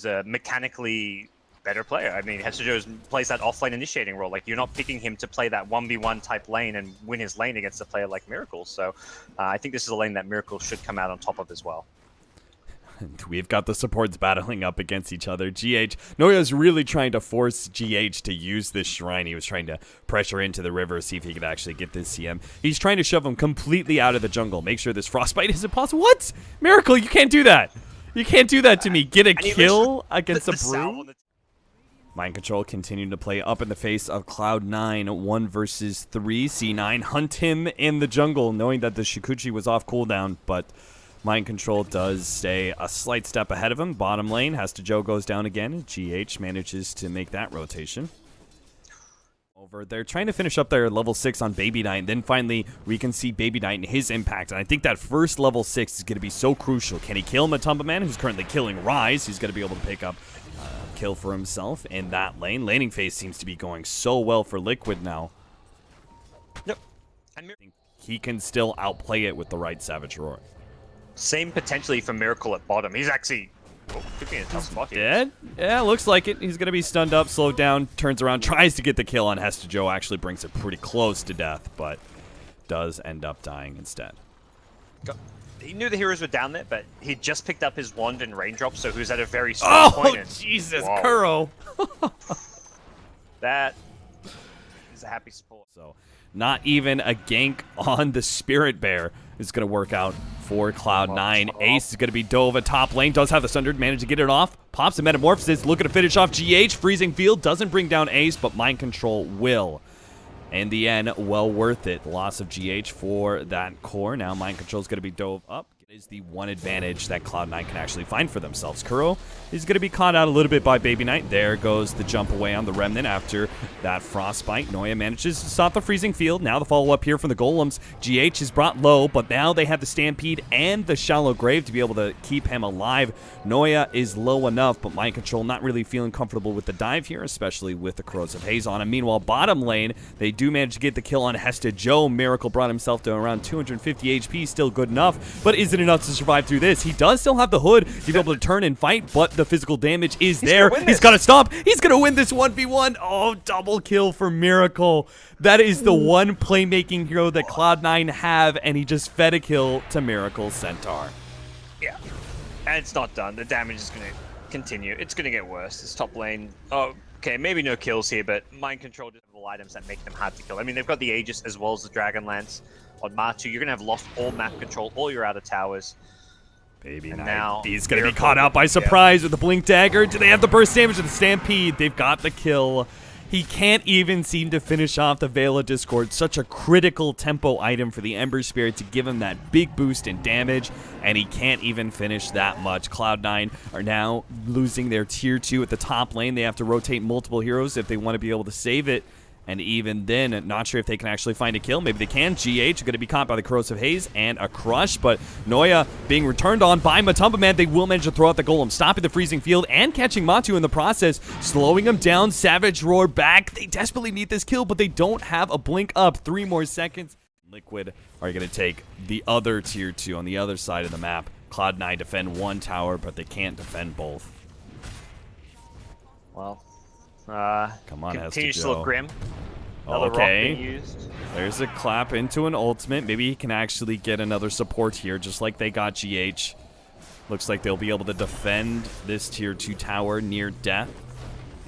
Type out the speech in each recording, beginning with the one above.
a mechanically better player. I mean, HeStEJoE plays that offlane initiating role. Like, you're not picking him to play that 1v1 type lane and win his lane against a player like Miracle. So I think this is a lane that Miracle should come out on top of as well. And we've got the supports battling up against each other. NoiA is really trying to force GH to use this shrine. He was trying to pressure into the river, see if he could actually get this CM. He's trying to shove him completely out of the jungle, make sure this frostbite isn't possible. What? Miracle, you can't do that. You can't do that to me. Get a kill against a Brew? Mind Control continuing to play up in the face of Cloud9, 1 versus 3. C9 hunt him in the jungle, knowing that the Shikuchi was off cooldown, but Mind Control does stay a slight step ahead of him. Bottom lane, HeStEJoE goes down again. GH manages to make that rotation. They're trying to finish up their level 6 on BabyKnight, and then finally we can see BabyKnight and his impact. And I think that first level 6 is going to be so crucial. Can he kill Matumbaman, who's currently killing Ryze? He's going to be able to pick up a kill for himself in that lane. Laning phase seems to be going so well for Liquid now. Yep. He can still outplay it with the right Savage Roar. Same potentially for Miracle at bottom. He's actually... Oh, could be in a tough spot here. Dead? Yeah, looks like it. He's going to be stunned up, slowed down, turns around, tries to get the kill on HeStEJoE, actually brings it pretty close to death, but does end up dying instead. He knew the heroes were down there, but he just picked up his wand and raindrop, so he was at a very strong point. Oh, Jesus, Kuro! That is a happy support. So, not even a gank on the Spirit Bear is going to work out for Cloud9. Ace is going to be dove at top lane. Does have the Sundered, managed to get it off. Pops a Metamorphosis, looking to finish off GH. Freezing Field doesn't bring down Ace, but Mind Control will. In the end, well worth it. Loss of GH for that core. Now Mind Control is going to be dove up. It is the one advantage that Cloud9 can actually find for themselves. Kuro is going to be caught out a little bit by BabyKnight. There goes the jump away on the Remnant after that Frostbite. NoiA manages to stop the Freezing Field. Now the follow-up here from the Golems. GH is brought low, but now they have the Stampede and the Shallow Grave to be able to keep him alive. NoiA is low enough, but Mind Control not really feeling comfortable with the dive here, especially with the Corrosive Haze on him. Meanwhile, bottom lane, they do manage to get the kill on HeStEJoE. Miracle brought himself to around 250 HP, still good enough, but is it enough to survive through this? He does still have the hood to be able to turn and fight, but the physical damage is there. He's got to stop. He's going to win this 1v1. Oh, double kill for Miracle. That is the one playmaking hero that Cloud9 have, and he just fed a kill to Miracle Centaur. Yeah. And it's not done. The damage is going to continue. It's going to get worse. This top lane... Oh, okay, maybe no kills here, but Mind Control does have items that make them hard to kill. I mean, they've got the Aegis as well as the Dragonlance. On Matu, you're going to have lost all map control, all your outer towers. BabyKnight, he's going to be caught out by surprise with the Blink Dagger. Do they have the burst damage of the Stampede? They've got the kill. He can't even seem to finish off the Veil of Discord. Such a critical tempo item for the Ember Spirit to give him that big boost in damage, and he can't even finish that much. Cloud9 are now losing their tier 2 at the top lane. They have to rotate multiple heroes if they want to be able to save it. And even then, not sure if they can actually find a kill. Maybe they can. GH going to be caught by the Corrosive Haze and a Crush, but NoiA being returned on by Matumbaman. They will manage to throw out the Golem, stopping the Freezing Field and catching Matu in the process, slowing him down. Savage Roar back. They desperately need this kill, but they don't have a blink up. 3 more seconds. Liquid are going to take the other tier 2 on the other side of the map. Cloud9 defend 1 tower, but they can't defend both. Well... Come on, continues to look grim. Okay, there's a clap into an ultimate. Maybe he can actually get another support here, just like they got GH. Looks like they'll be able to defend this tier 2 tower near death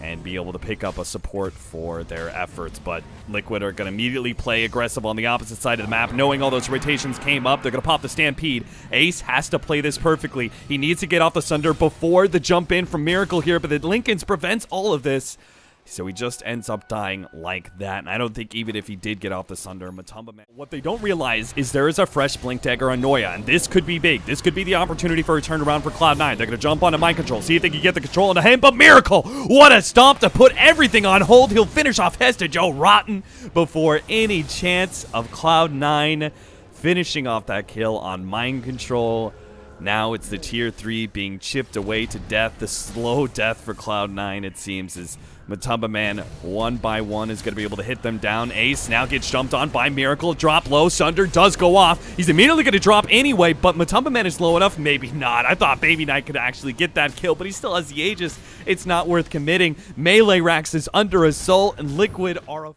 and be able to pick up a support for their efforts. But Liquid are going to immediately play aggressive on the opposite side of the map, knowing all those rotations came up. They're going to pop the Stampede. Ace has to play this perfectly. He needs to get off the Sunder before the jump in from Miracle here, but the Lincolns prevents all of this. So he just ends up dying like that. And I don't think even if he did get off the Sunder, Matumbaman... What they don't realize is there is a fresh Blink Dagger on NoiA, and this could be big. This could be the opportunity for a turnaround for Cloud9. They're going to jump onto Mind Control, see if they can get the control into him. But Miracle, what a stomp to put everything on hold. He'll finish off HeStEJoE-RoTTeN before any chance of Cloud9 finishing off that kill on Mind Control. Now it's the tier 3 being chipped away to death. The slow death for Cloud9, it seems, is Matumbaman one by one is going to be able to hit them down. Ace now gets jumped on by Miracle. Drop low. Sunder does go off. He's immediately going to drop anyway, but Matumbaman is low enough. Maybe not. I thought BabyKnight could actually get that kill, but he still has the Aegis. It's not worth committing. Melee Rax is under Assault, and Liquid are...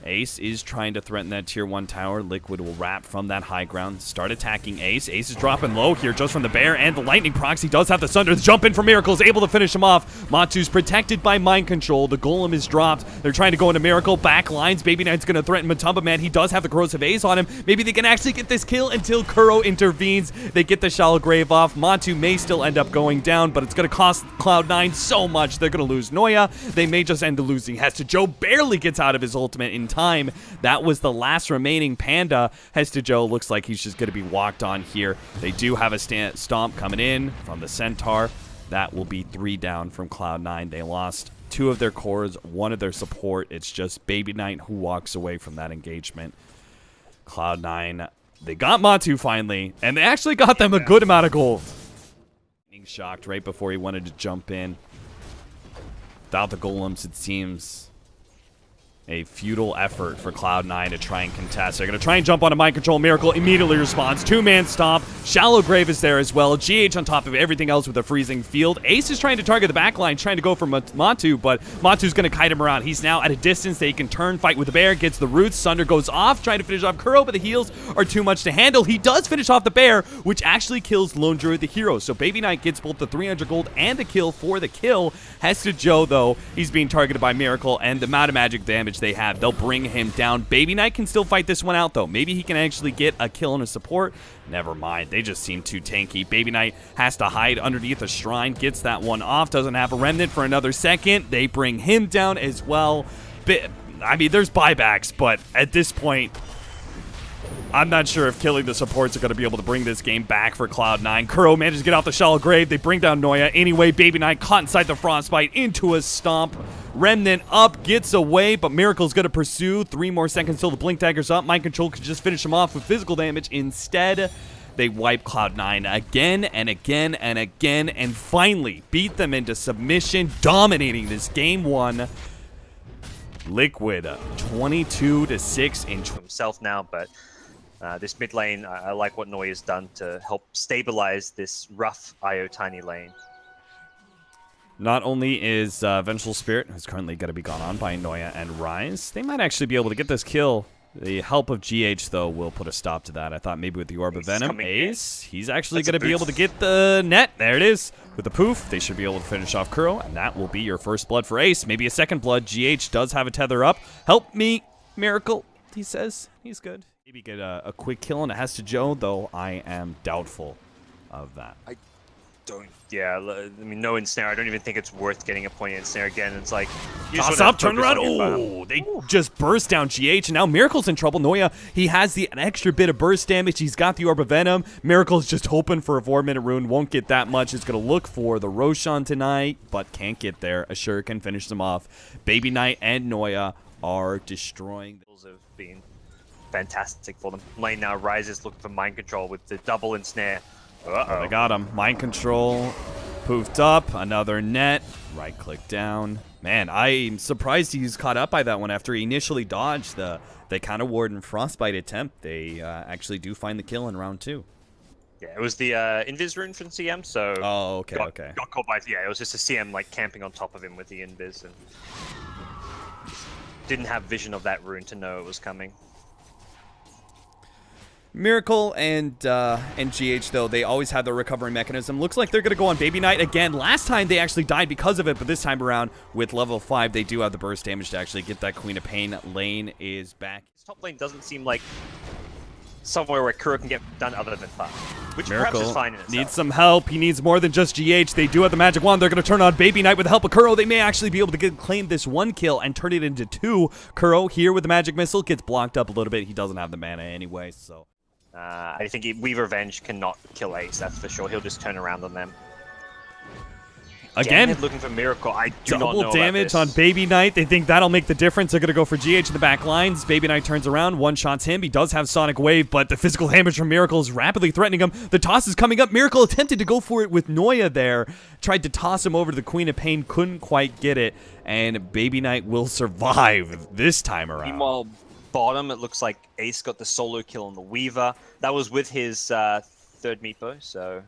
Ace is trying to threaten that tier 1 tower. Liquid will wrap from that high ground. Start attacking Ace. Ace is dropping low here just from the bear and the lightning procs. He does have the Sunder. The jump in from Miracle is able to finish him off. Matu's protected by mind control. The golem is dropped. They're trying to go into Miracle. Back lines. BabyKnight's going to threaten Matumbaman. He does have the corrosive Ace on him. Maybe they can actually get this kill until Kuro intervenes. They get the shallow grave off. Matu may still end up going down, but it's going to cost Cloud9 so much. They're going to lose NoiA. They may just end up losing HeStEJoE. Barely gets out of his ultimate in time. That was the last remaining Panda. HeStEJoE looks like he's just going to be walked on here. They do have a stomp coming in from the Centaur. That will be 3 down from Cloud9. They lost 2 of their cores, 1 of their support. It's just BabyKnight who walks away from that engagement. Cloud9, they got Matu finally, and they actually got them a good amount of gold. Being shocked right before he wanted to jump in. Without the golems, it seems a futile effort for Cloud9 to try and contest. They're going to try and jump on a mind control. Miracle immediately responds. 2-man stomp. Shallow grave is there as well. GH on top of everything else with a freezing field. Ace is trying to target the backline, trying to go for Matu, but Matu's going to kite him around. He's now at a distance that he can turn, fight with the bear, gets the roots. Sunder goes off, trying to finish off Kuro, but the heals are too much to handle. He does finish off the bear, which actually kills Lone Druid the hero. So BabyKnight gets both the 300 gold and the kill for the kill. HeStEJoE, though, he's being targeted by Miracle, and the amount of magic damage they have, they'll bring him down. BabyKnight can still fight this one out, though. Maybe he can actually get a kill on his support. Never mind. They just seem too tanky. BabyKnight has to hide underneath a shrine, gets that one off, doesn't have a remnant for another second. They bring him down as well. I mean, there's buybacks, but at this point, I'm not sure if killing the supports are going to be able to bring this game back for Cloud9. Kuro manages to get out the shallow grave. They bring down NoiA. Anyway, BabyKnight caught inside the Frostbite into a stomp. Remnant up, gets away, but Miracle's going to pursue. 3 more seconds till the Blink Dagger's up. Mind Control could just finish him off with physical damage. Instead, they wipe Cloud9 again and again and again, and finally beat them into submission, dominating this game 1. Liquid 22-6 in himself now, but this mid lane, I like what NoiA's done to help stabilize this rough IO tiny lane. Not only is Vengeful Spirit, who's currently going to be gone on by NoiA and Ryze, they might actually be able to get this kill. The help of GH, though, will put a stop to that. I thought maybe with the Orb of Venom, Ace, he's actually going to be able to get the net. There it is. With the poof, they should be able to finish off Kuro, and that will be your first blood for Ace. Maybe a second blood. GH does have a tether up. Help me, Miracle, he says. He's good. Maybe get a quick kill on a HeStEJoE, though I am doubtful of that. Yeah, I mean, no ensnare. I don't even think it's worth getting a point ensnare again. It's like, toss up, turn around. Oh, they just burst down GH, and now Miracle's in trouble. NoiA, he has an extra bit of burst damage. He's got the Orb of Venom. Miracle's just hoping for a 4-minute rune. Won't get that much. Is going to look for the Roshan tonight, but can't get there. A Shuriken finish them off. BabyKnight and NoiA are destroying. Have been fantastic for them. Lane now, Ryze is looking for mind control with the double ensnare. Oh, they got him. Mind control. Poofed up. Another net. Right click down. Man, I'm surprised he's caught up by that one after he initially dodged the counter ward and frostbite attempt. They actually do find the kill in round 2. Yeah, it was the invis rune from CM, so... Oh, okay, got caught by... Yeah, it was just a CM, like, camping on top of him with the invis, and... didn't have vision of that rune to know it was coming. Miracle and GH, though, they always have their recovery mechanism. Looks like they're going to go on BabyKnight again. Last time they actually died because of it, but this time around with level 5, they do have the burst damage to actually get that Queen of Pain. Lane is back. This top lane doesn't seem like somewhere where Kuro can get done other than fun, which Miracle perhaps is fine in itself. Needs some help. He needs more than just GH. They do have the magic wand. They're going to turn on BabyKnight with the help of Kuro. They may actually be able to claim this 1 kill and turn it into 2. Kuro here with the magic missile gets blocked up a little bit. He doesn't have the mana anyway, so... I think Weaver Revenge cannot kill Ace, that's for sure. He'll just turn around on them. Again, looking for Miracle. I do not know double damage about on this. BabyKnight. They think that'll make the difference. They're going to go for GH in the back lines. BabyKnight turns around, one-shots him. He does have Sonic Wave, but the physical damage from Miracle is rapidly threatening him. The toss is coming up. Miracle attempted to go for it with NoiA there. Tried to toss him over to the Queen of Pain. Couldn't quite get it. And BabyKnight will survive this time around. Meanwhile, bottom, it looks like Ace got the solo kill on the Weaver. That was with his third Meepo, so...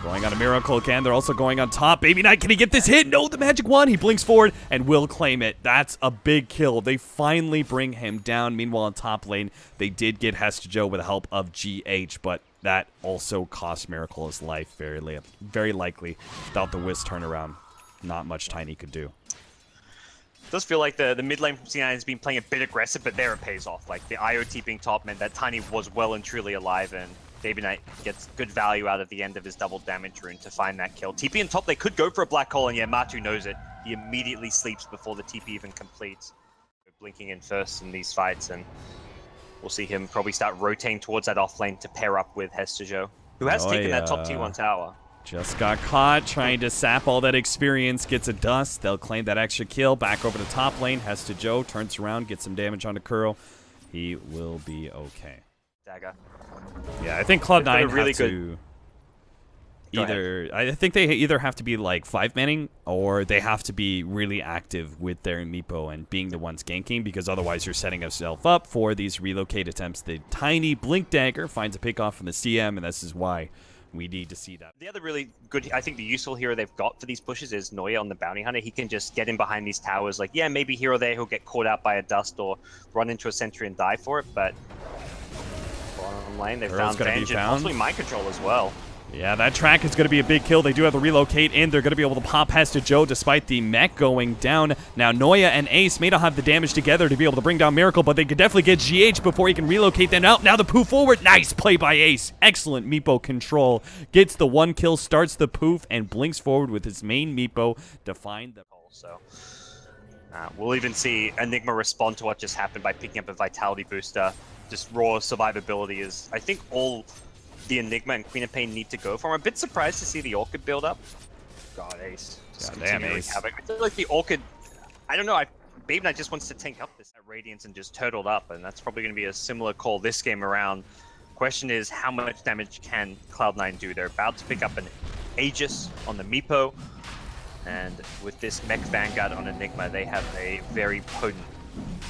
Going on a Miracle again. They're also going on top. BabyKnight, can he get this hit? No, the magic one. He blinks forward and will claim it. That's a big kill. They finally bring him down. Meanwhile, in top lane, they did get HeStEJoE with the help of GH, but that also cost Miracle his life very likely. Without the Wisp turnaround, not much Tiny could do. It does feel like the mid lane from C9 has been playing a bit aggressive, but there it pays off. Like, the IoT being top meant that Tiny was well and truly alive, and BabyKnight gets good value out of the end of his double damage rune to find that kill. TP on top, they could go for a black hole, and yeah, Matu knows it. He immediately sleeps before the TP even completes. Blinking in first in these fights, and we'll see him probably start rotating towards that off lane to pair up with HeStEJoE, who has taken that top T1 tower. Just got caught trying to sap all that experience, gets a dust. They'll claim that extra kill. Back over to top lane. HeStEJoE turns around, gets some damage onto Kuro. He will be okay. Dagger. Yeah, I think Cloud9 really have to I think they either have to be like 5-manning or they have to be really active with their Meepo and being the ones ganking, because otherwise you're setting yourself up for these relocate attempts. The tiny Blink Dagger finds a pick off from the CM, and this is why we need to see that. The other really good, I think the useful hero they've got for these pushes is NoiA on the Bounty Hunter. He can just get in behind these towers. Like, yeah, maybe hero there who'll get caught out by a dust or run into a sentry and die for it, but bottom lane, they found danger, possibly mind control as well. Yeah, that track is going to be a big kill. They do have the relocate in. They're going to be able to pop HeStEJoE despite the mech going down. Now, NoiA and Ace may not have the damage together to be able to bring down Miracle, but they could definitely get GH before he can relocate them out. Now the poof forward. Nice play by Ace. Excellent Meepo control. Gets the one kill, starts the poof, and blinks forward with his main Meepo to find the hole. So we'll even see Enigma respond to what just happened by picking up a Vitality booster. Just raw survivability is, I think, all the Enigma and Queen of Pain need to go for. I'm a bit surprised to see the Orchid build up. God, Ace. Damn, Ace. Havoc. I feel like the Orchid, I don't know, BabyKnight just wants to tank up this Radiance and just turtled up, and that's probably going to be a similar call this game around. Question is, how much damage can Cloud9 do? They're about to pick up an Aegis on the Meepo, and with this Mech Vanguard on Enigma, they have a very potent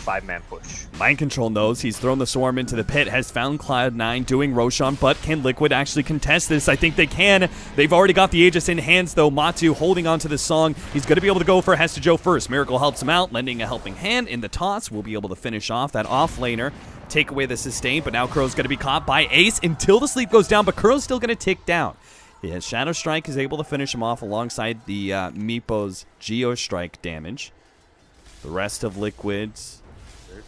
5-man push. Mind Control knows he's thrown the Swarm into the pit, has found Cloud9 doing Roshan, but can Liquid actually contest this? I think they can. They've already got the Aegis in hands, though. Matu holding on to the song. He's going to be able to go for HeStEJoE first. Miracle helps him out, lending a helping hand in the toss. We'll be able to finish off that off-laner, take away the sustain, but now Kuro's going to be caught by Ace until the sleep goes down, but Kuro's still going to tick down. Yeah, Shadow Strike is able to finish him off alongside the Meepo's Geo Strike damage. The rest of Liquid's,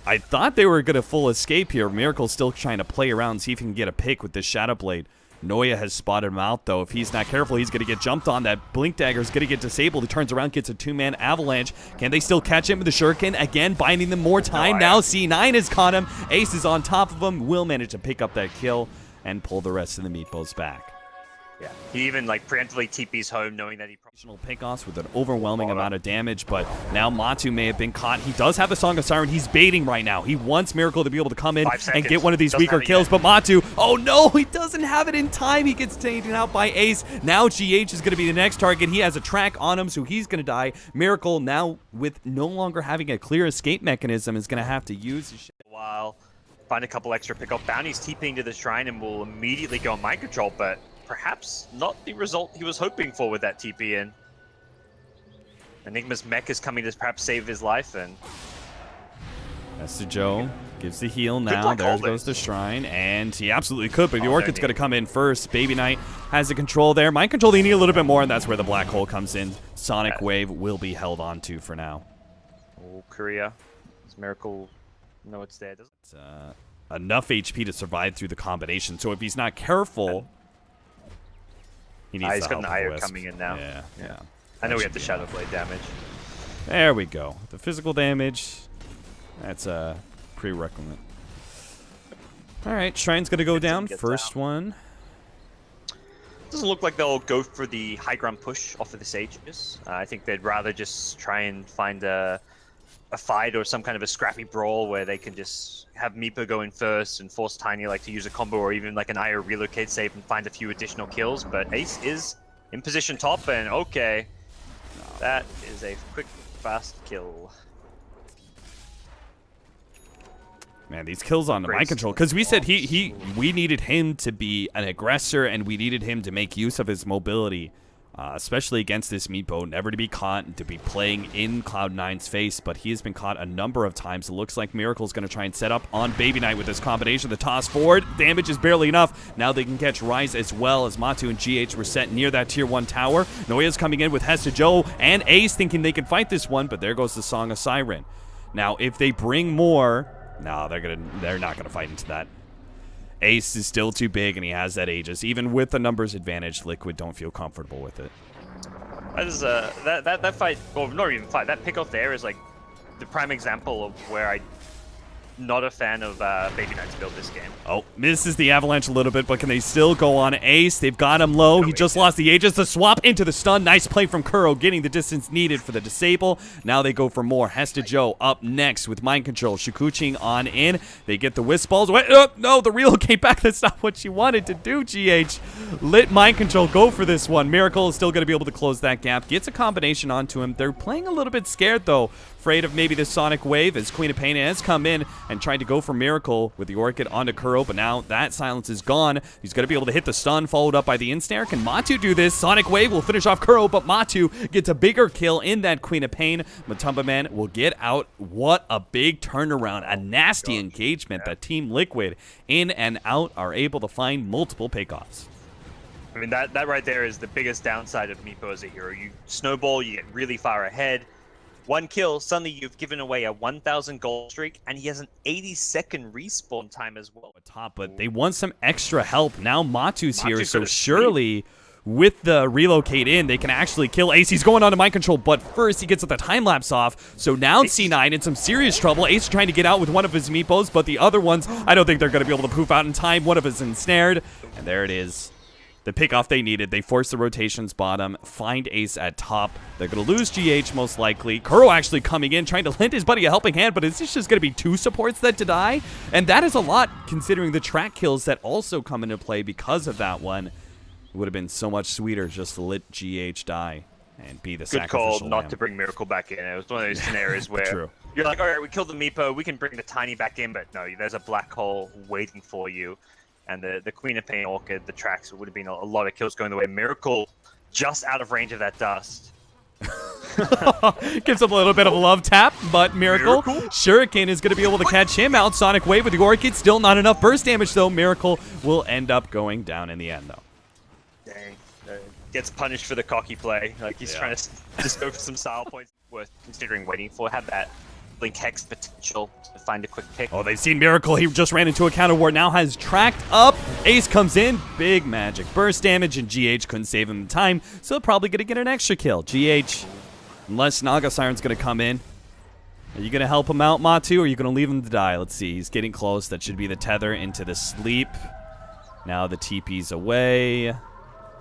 I thought they were going to full escape here. Miracle's still trying to play around, see if he can get a pick with this Shadow Blade. NoiA has spotted him out, though. If he's not careful, he's going to get jumped on. That Blink Dagger is going to get disabled. He turns around, gets a 2-man avalanche. Can they still catch him with the Shuriken? Again, binding them more time. Now C9 has caught him. Ace is on top of him. Will manage to pick up that kill and pull the rest of the Meepos back. Yeah, he even like preemptively TP's home, knowing that he pickoffs with an overwhelming amount of damage, but now Matu may have been caught. He does have the Song of Siren. He's baiting right now. He wants Miracle to be able to come in and get one of these weaker kills, but Matu, oh no, he doesn't have it in time. He gets taken out by Ace. Now GH is going to be the next target. He has a track on him, so he's going to die. Miracle, now with no longer having a clear escape mechanism, is going to have to use his while find a couple extra pick-up bounties, TPing to the shrine, and will immediately go on mind control, but perhaps not the result he was hoping for with that TP in. Enigma's mech is coming to perhaps save his life, and HeStEJoE gives the heal now. There goes the shrine, and he absolutely could, but the Orchid's going to come in first. BabyKnight has the control there. Mind control, they need a little bit more, and that's where the black hole comes in. Sonic Wave will be held on to for now. Oh, Korea. Does Miracle know it's there? It's, enough HP to survive through the combination, so if he's not careful, he needs he's got an IO coming in now. Yeah. I know we have the Shadow Blade damage. There we go. The physical damage, that's a prerequisite. All right, Shrine's going to go down. First one. It's doesn't look like they'll go for the high ground push off of the Aegis. I think they'd rather just try and find a fight or some kind of a scrappy brawl where they can just have Meepo go in first and force Tiny like to use a combo or even like an IO relocate save and find a few additional kills. But Ace is in position top, and okay, that is a quick, fast kill. Man, these kills on the mind control, because we said we needed him to be an aggressor and we needed him to make use of his mobility, especially against this Meepo, never to be caught and to be playing in Cloud9's face, but he has been caught a number of times. It looks like Miracle's going to try and set up on BabyKnight with this combination. The toss forward, damage is barely enough. Now they can catch Ryze as well, as Matu and GH were set near that tier 1 tower. NoiA's coming in with HeStEJoE and Ace thinking they can fight this one, but there goes the Song of Siren. Now, if they bring more... No, they're not gonna fight into that. Ace is still too big, and he has that Aegis. Even with the numbers advantage, Liquid don't feel comfortable with it. That is that fight, well, not even fight. That pick off there is like the prime example of where I'm not a fan of BabyKnight's build this game. Oh, misses the avalanche a little bit, but can they still go on Ace? They've got him low. He just lost the Aegis. The swap into the stun. Nice play from Kuro, getting the distance needed for the disable. Now they go for more. HeStEJoE up next with mind control. Shukuching on in. They get the wisp balls. Wait, no, the relocate back. That's not what she wanted to do, GH. Lit mind control. Go for this one. Miracle is still going to be able to close that gap. Gets a combination onto him. They're playing a little bit scared, though. Afraid of maybe the Sonic Wave, as Queen of Pain has come in and tried to go for Miracle with the Orchid onto Kuro, but now that silence is gone. He's going to be able to hit the stun, followed up by the Insnare. Can Matu do this? Sonic Wave will finish off Kuro, but Matu gets a bigger kill in that Queen of Pain. Matumbaman will get out. What a big turnaround. A nasty engagement that Team Liquid, in and out, are able to find multiple pickoffs. I mean, that right there is the biggest downside of Meepo as a hero. You snowball, you get really far ahead. One kill, suddenly you've given away a 1,000 gold streak, and he has an 80-second respawn time as well. Top, but they want some extra help. Now Matu's here, so surely with the relocate in, they can actually kill Ace. He's going on to mind control, but first he gets the time lapse off. So now C9 in some serious trouble. Ace trying to get out with one of his Meepos, but the other ones, I don't think they're going to be able to poof out in time. One of us ensnared, and there it is. The pickoff they needed. They force the rotations bottom, find Ace at top. They're going to lose GH most likely. Kuro actually coming in, trying to lend his buddy a helping hand, but is this just going to be 2 supports that to die? And that is a lot, considering the track kills that also come into play because of that one. It would have been so much sweeter just to let GH die and be the sacrificial Good call not lamb. to bring Miracle back in. It was one of those scenarios where True. you're like, all right, we killed the Meepo, we can bring the Tiny back in, but no, there's a black hole waiting for you. And the Queen of Pain Orchid, the tracks, it would have been a lot of kills going the way. Miracle just out of range of that dust. Gives him a little bit of a love tap, but Miracle? Shuriken is going to be able to catch him out. Sonic Wave with the Orchid. Still not enough burst damage, though. Miracle will end up going down in the end, though. Dang. Gets punished for the cocky play. Like, he's trying to just go for some style points. Worth considering waiting for. Had that Blink Hex potential to find a quick pick. Oh, they've seen Miracle. He just ran into a counter ward. Now has tracked up. Ace comes in. Big magic burst damage, and GH couldn't save him in time, so probably going to get an extra kill. GH, unless Naga Siren's going to come in. Are you going to help him out, Matu, or are you going to leave him to die? Let's see. He's getting close. That should be the tether into the sleep. Now the TP's away.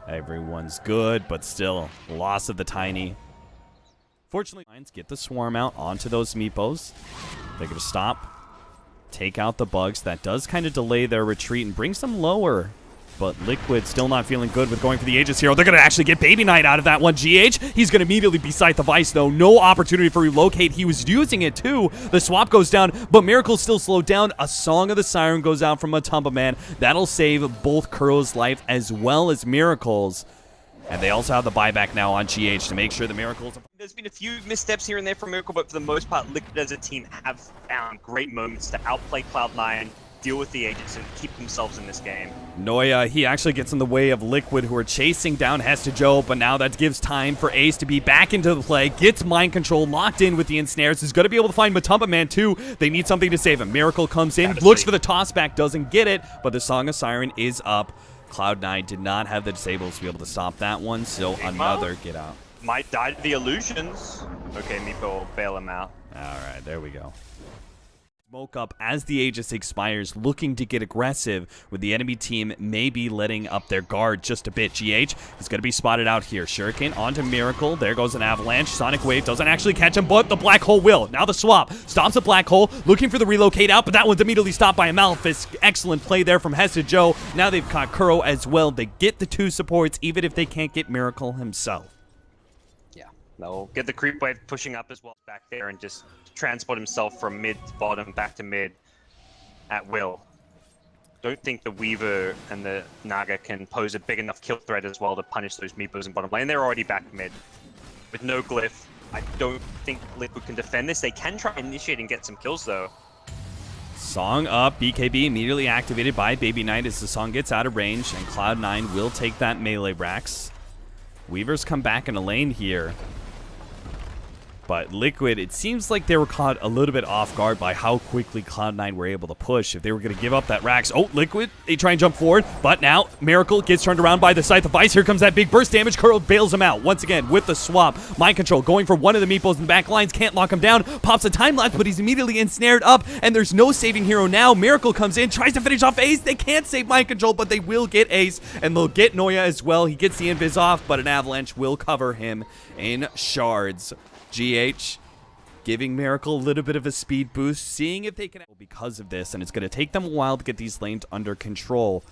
Everyone's good, but still, loss of the Tiny. Fortunately, Lions get the swarm out onto those Meepos. They're going to stop, take out the bugs. That does kind of delay their retreat and brings them lower. But Liquid still not feeling good with going for the Aegis hero. They're going to actually get BabyKnight out of that one. GH, he's going to immediately be Scythe of Ice, though. No opportunity for relocate. He was using it, too. The swap goes down, but Miracle's still slowed down. A Song of the Siren goes out from Matumbaman. That'll save both Kuro's life as well as Miracle's. And they also have the buyback now on GH to make sure the Miracles... There's been a few missteps here and there from Miracle, but for the most part, Liquid as a team have found great moments to outplay Cloud9, deal with the agents, and keep themselves in this game. NoiA, he actually gets in the way of Liquid, who are chasing down HeStEJoE, but now that gives time for Ace to be back into the play, gets mind control, locked in with the ensnares, is going to be able to find Matumbaman too. They need something to save him. Miracle comes in, looks for the tossback, doesn't get it, but the Song of Siren is up. Cloud9 did not have the disables to be able to stop that one, so another get out. Might die to the illusions. Okay, Meepo will bail him out. All right, there we go. Smoke up as the Aegis expires, looking to get aggressive, with the enemy team maybe letting up their guard just a bit. GH is going to be spotted out here. Shuriken onto Miracle. There goes an Avalanche. Sonic Wave doesn't actually catch him, but the Black Hole will. Now the swap stops the Black Hole, looking for the relocate out, but that one's immediately stopped by a Malefice. Excellent play there from HeStEJoE. Now they've caught Kuro as well. They get the 2 supports, even if they can't get Miracle himself. They'll get the creep wave pushing up as well back there and just transport himself from mid to bottom back to mid at will. Don't think the Weaver and the Naga can pose a big enough kill threat as well to punish those meepos in bottom lane. They're already back mid. With no glyph, I don't think Liquid can defend this. They can try and initiate and get some kills though. Song up, BKB immediately activated by BabyKnight as the Song gets out of range, and Cloud9 will take that melee Rax. Weavers come back in a lane here. But Liquid, it seems like they were caught a little bit off guard by how quickly Cloud9 were able to push. If they were going to give up that Rax, oh, Liquid, they try and jump forward, but now Miracle gets turned around by the Scythe of Ice. Here comes that big burst damage. Kuro bails him out once again with the swap. Mind control going for one of the meepos in the back lines, can't lock him down, pops a time lapse, but he's immediately ensnared up, and there's no saving hero now. Miracle comes in, tries to finish off Ace. They can't save Mind control, but they will get Ace, and they'll get NoiA as well. He gets the invis off, but an Avalanche will cover him in shards. GH giving Miracle a little bit of a speed boost, seeing if they can because of this, and it's going to take them a while to get these lanes under control.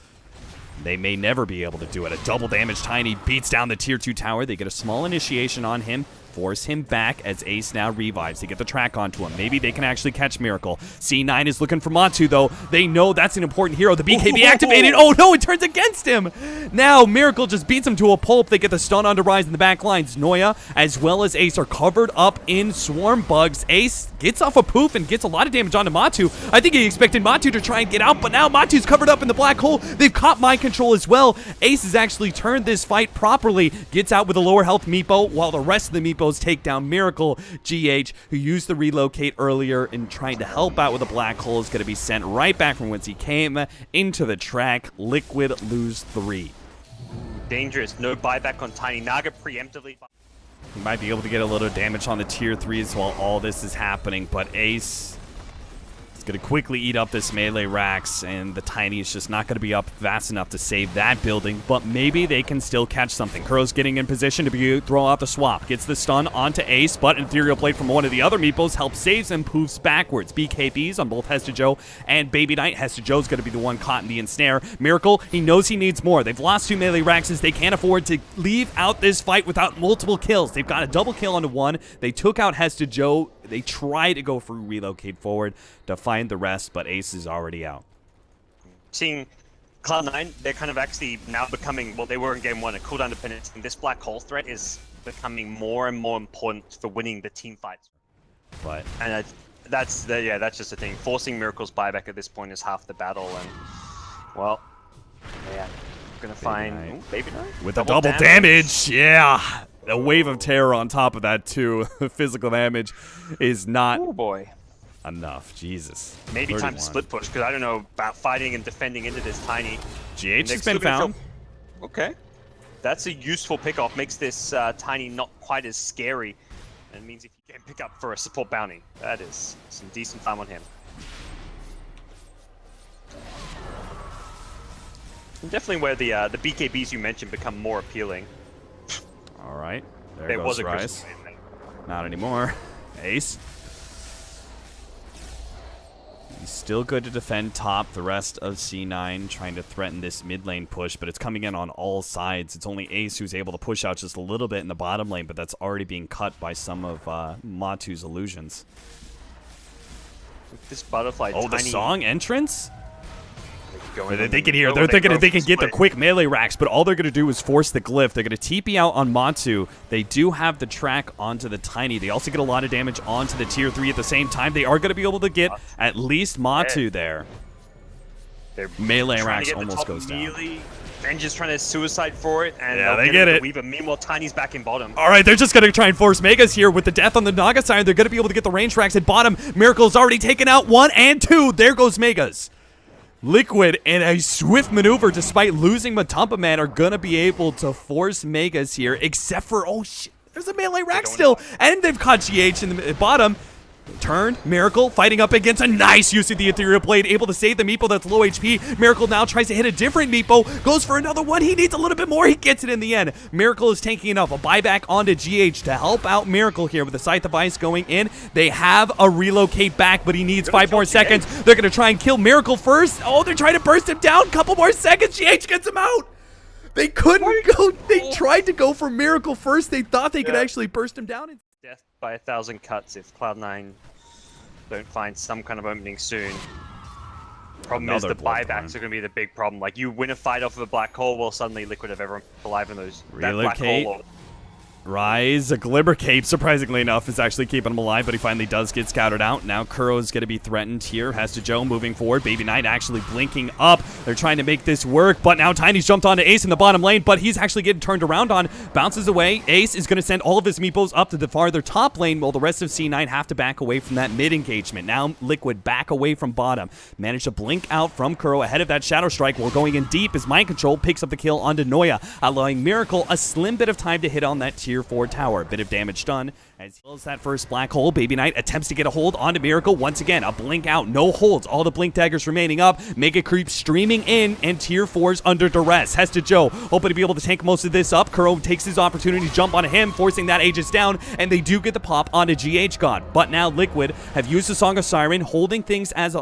They may never be able to do it. A double damage Tiny beats down the tier 2 tower. They get a small initiation on him, force him back as Ace now revives. They get the track onto him. Maybe they can actually catch Miracle. C9 is looking for Matu, though. They know that's an important hero. The BKB activated. Oh, no, it turns against him. Now Miracle just beats him to a pulp. They get the stun onto Ryze in the back lines. NoiA as well as Ace are covered up in Swarm Bugs. Ace gets off a poof and gets a lot of damage onto Matu. I think he expected Matu to try and get out, but now Matu's covered up in the black hole. They've caught Mind control as well. Ace has actually turned this fight properly. Gets out with a lower health Meepo, while the rest of the Meepos take down Miracle. GH, who used the relocate earlier in trying to help out with a black hole, is going to be sent right back from whence he came into the track. Liquid lose 3. Dangerous. No buyback on Tiny. Naga preemptively. He might be able to get a little damage on the tier 3s while all this is happening, but Ace is going to quickly eat up this melee Rax, and the Tiny is just not going to be up fast enough to save that building, but maybe they can still catch something. Kuro's getting in position to throw out the swap. Gets the stun onto Ace, but Ethereal Blade from one of the other Meepos helps saves and poofs backwards. BKBs on both HeStEJoE and BabyKnight. HeStEJoE's going to be the one caught in the ensnare. Miracle, he knows he needs more. They've lost 2 melee Raxes. They can't afford to leave out this fight without multiple kills. They've got a double kill onto one. They took out HeStEJoE. They try to go for relocate forward to find the rest, but Ace is already out. Seeing Cloud9, they're kind of actually now becoming what they were in game 1, a cooldown dependence. And this black hole threat is becoming more and more important for winning the team fights. But that's just the thing. Forcing Miracle's buyback at this point is half the battle, and well, yeah, gonna find BabyKnight with a double damage. Yeah. A wave of terror on top of that, too. Physical damage is not enough. Jesus. Maybe 31. Time to split push, because I don't know about fighting and defending into this Tiny. GH has been found. Okay. That's a useful pickoff. Makes this Tiny not quite as scary. And it means if you can pick up for a support bounty, that is some decent time on him. And definitely where the BKBs you mentioned become more appealing. All right, there goes Ryze. Not anymore. Ace. He's still good to defend top. The rest of C9 trying to threaten this mid lane push, but it's coming in on all sides. It's only Ace who's able to push out just a little bit in the bottom lane, but that's already being cut by some of Matu's illusions. This butterfly. Oh, the song entrance? They can hear. They're thinking they can get the quick melee Rax, but all they're going to do is force the glyph. They're going to TP out on Matu. They do have the track onto the Tiny. They also get a lot of damage onto the tier 3 at the same time. They are going to be able to get at least Matu there. Melee Rax almost goes down. Venge's trying to suicide for it, and yeah, they get it. Weaver. Meanwhile, Tiny's back in bottom. All right, they're just going to try and force Megas here with the death on the Naga side. They're going to be able to get the range Rax at bottom. Miracle's already taken out 1 and 2. There goes Megas. Liquid, in a swift maneuver, despite losing Matumbaman, are going to be able to force Megas here, except for, oh shit, there's a melee Rax still, and they've caught GH in the bottom. Turn, Miracle fighting up against a nice use of the Ethereal Blade, able to save the Meepo that's low HP. Miracle now tries to hit a different Meepo, goes for another one. He needs a little bit more. He gets it in the end. Miracle is tanking enough. A buyback onto GH to help out Miracle here with the Scythe of Ice going in. They have a relocate back, but he needs 5 more seconds. They're going to try and kill Miracle first. Oh, they're trying to burst him down. Couple more seconds. GH gets him out. They couldn't go. They tried to go for Miracle first. They thought they could actually burst him down. Death by 1,000 cuts if Cloud9 don't find some kind of opening soon. Problem is the buybacks are going to be the big problem. Like, you win a fight off of a black hole, well, suddenly Liquid have everyone alive in those that black hole. Ryze, a Glimmer Cape, surprisingly enough, is actually keeping him alive, but he finally does get scouted out. Now Kuro is going to be threatened here. HeStEJoE moving forward. BabyKnight actually blinking up. They're trying to make this work, but now Tiny's jumped onto Ace in the bottom lane, but he's actually getting turned around on. Bounces away. Ace is going to send all of his meepos up to the farther top lane, while the rest of C9 have to back away from that mid engagement. Now Liquid back away from bottom. Managed to blink out from Kuro ahead of that Shadow Strike while going in deep as Mind Control picks up the kill onto NoiA, allowing Miracle a slim bit of time to hit on that tier 4 tower. Bit of damage done. As well as that first black hole, BabyKnight attempts to get a hold onto Miracle. Once again, a blink out, no holds. All the blink daggers remaining up. Mega Creep streaming in, and tier 4's under duress. HeStEJoE hoping to be able to tank most of this up. Kuro takes his opportunity to jump onto him, forcing that Aegis down, and they do get the pop onto GH God. But now Liquid have used the Song of Siren, holding things as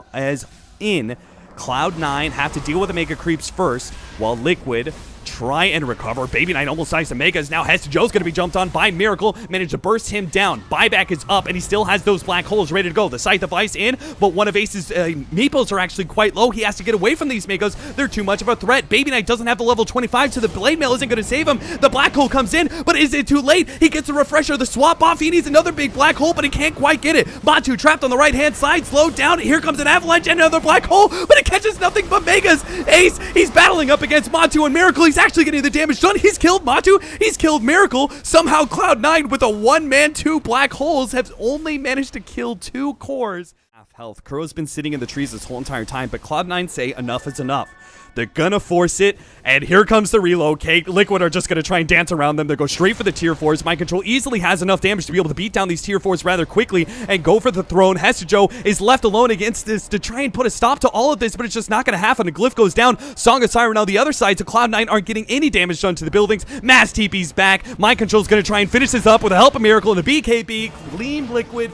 in. Cloud9 have to deal with the Mega Creeps first, while Liquid try and recover. BabyKnight almost dies to Megas. Now HeStEJoE's going to be jumped on by Miracle. Managed to burst him down. Buyback is up, and he still has those black holes ready to go. The Scythe of Ice in, but one of Ace's meepos are actually quite low. He has to get away from these Megas. They're too much of a threat. BabyKnight doesn't have the level 25, so the Blade Mail isn't going to save him. The black hole comes in, but is it too late? He gets a refresher. The swap off. He needs another big black hole, but he can't quite get it. Matu trapped on the right-hand side, slowed down. Here comes an avalanche and another black hole, but it catches nothing but Megas. Ace, he's battling up against Matu and Miracle. He's actually getting the damage done. He's killed Matu. He's killed Miracle. Somehow Cloud9 with a one-man, 2 black holes have only managed to kill 2 cores. Half health. Kuro's been sitting in the trees this whole entire time, but Cloud9 say enough is enough. They're gonna force it, and here comes the relocate. Liquid are just gonna try and dance around them. They go straight for the tier 4s. Mind Control easily has enough damage to be able to beat down these tier 4s rather quickly and go for the throne. HeStEJoE is left alone against this to try and put a stop to all of this, but it's just not gonna happen. The glyph goes down. Song of Siren on the other side, so Cloud9 aren't getting any damage done to the buildings. Mass TP's back. Mind Control's gonna try and finish this up with the help of Miracle and the BKB. Clean Liquid.